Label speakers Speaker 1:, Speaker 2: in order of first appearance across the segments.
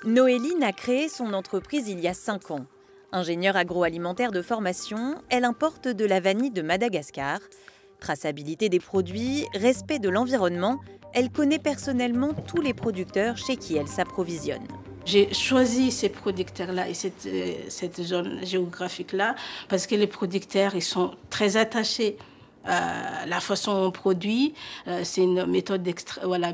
Speaker 1: Noéline a créé son entreprise il y a 5 ans. Ingénieure agroalimentaire de formation, elle importe de la vanille de Madagascar. Traçabilité des produits, respect de l'environnement, elle connaît personnellement tous les producteurs chez qui elle s'approvisionne.
Speaker 2: J'ai choisi ces producteurs-là et cette zone géographique-là parce que les producteurs ils sont très attachés à la façon dont on produit. C'est une méthode,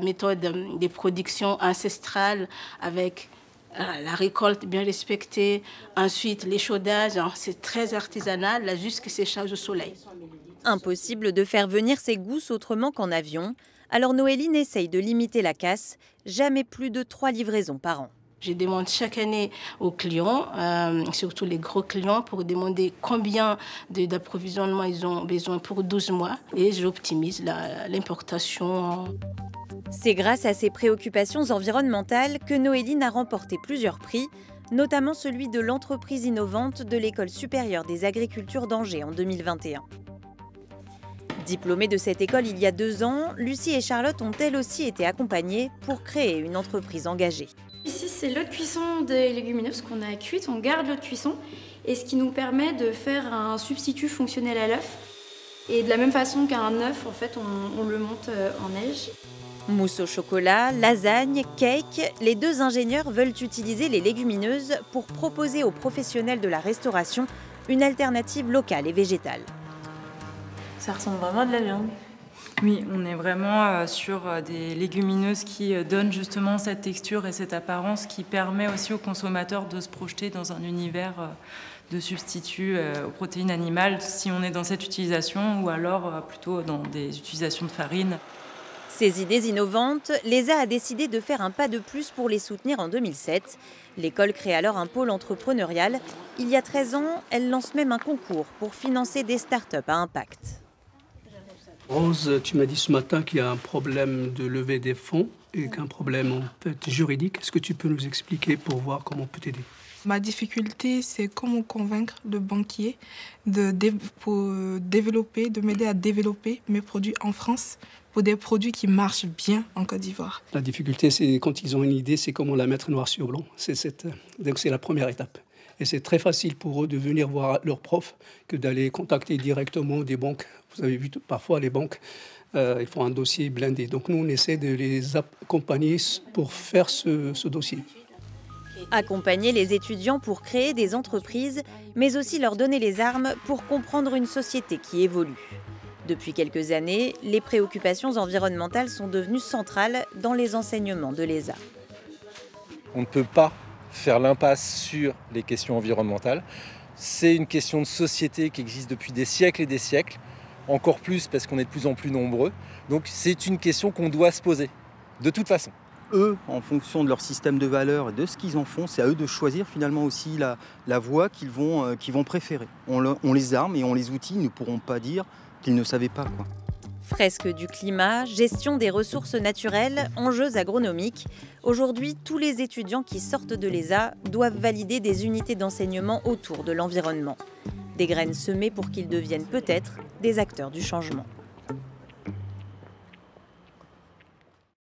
Speaker 2: méthode de production ancestrale avec la récolte bien respectée. Ensuite, l'échaudage, c'est très artisanal, là, jusqu'à séchage au soleil.
Speaker 1: Impossible de faire venir ses gousses autrement qu'en avion. Alors Noéline essaye de limiter la casse, jamais plus de 3 livraisons par an.
Speaker 2: Je demande chaque année aux clients, surtout les gros clients, pour demander combien d'approvisionnement ils ont besoin pour 12 mois. Et j'optimise l'importation.
Speaker 1: C'est grâce à ses préoccupations environnementales que Noéline a remporté plusieurs prix, notamment celui de l'entreprise innovante de l'École supérieure des agricultures d'Angers en 2021. Diplômées de cette école il y a 2 ans, Lucie et Charlotte ont elles aussi été accompagnées pour créer une entreprise engagée.
Speaker 3: Ici, c'est l'eau de cuisson des légumineuses qu'on a cuite, on garde l'eau de cuisson, et ce qui nous permet de faire un substitut fonctionnel à l'œuf. Et de la même façon qu'un œuf, en fait, on le monte en neige.
Speaker 1: Mousse au chocolat, lasagne, cake, les 2 ingénieurs veulent utiliser les légumineuses pour proposer aux professionnels de la restauration une alternative locale et végétale.
Speaker 4: Ça ressemble vraiment à de la viande.
Speaker 5: Oui, on est vraiment sur des légumineuses qui donnent justement cette texture et cette apparence qui permet aussi aux consommateurs de se projeter dans un univers de substituts aux protéines animales si on est dans cette utilisation ou alors plutôt dans des utilisations de farine.
Speaker 1: Ces idées innovantes, l'ESA a décidé de faire un pas de plus pour les soutenir en 2007. L'école crée alors un pôle entrepreneurial. Il y a 13 ans, elle lance même un concours pour financer des startups à impact.
Speaker 6: Rose, tu m'as dit ce matin qu'il y a un problème de levée des fonds et qu'un problème en fait juridique. Est-ce que tu peux nous expliquer pour voir comment on peut t'aider?
Speaker 7: Ma difficulté, c'est comment convaincre le banquier de m'aider à développer mes produits en France pour des produits qui marchent bien en Côte d'Ivoire.
Speaker 6: La difficulté, c'est quand ils ont une idée, c'est comment la mettre noir sur blanc. Donc c'est la première étape. Et c'est très facile pour eux de venir voir leurs profs que d'aller contacter directement des banques. Vous avez vu, parfois les banques, ils font un dossier blindé. Donc nous, on essaie de les accompagner pour faire ce dossier.
Speaker 1: Accompagner les étudiants pour créer des entreprises, mais aussi leur donner les armes pour comprendre une société qui évolue. Depuis quelques années, les préoccupations environnementales sont devenues centrales dans les enseignements de l'ESA.
Speaker 8: On ne peut pas faire l'impasse sur les questions environnementales. C'est une question de société qui existe depuis des siècles et des siècles, encore plus parce qu'on est de plus en plus nombreux. Donc c'est une question qu'on doit se poser, de toute façon.
Speaker 9: Eux, en fonction de leur système de valeurs et de ce qu'ils en font, c'est à eux de choisir finalement aussi la voie qu'ils vont préférer. On les arme et on les outille, ils ne pourront pas dire qu'ils ne savaient pas, quoi.
Speaker 1: Fresque du climat, gestion des ressources naturelles, enjeux agronomiques. Aujourd'hui, tous les étudiants qui sortent de l'ESA doivent valider des unités d'enseignement autour de l'environnement. Des graines semées pour qu'ils deviennent peut-être des acteurs du changement.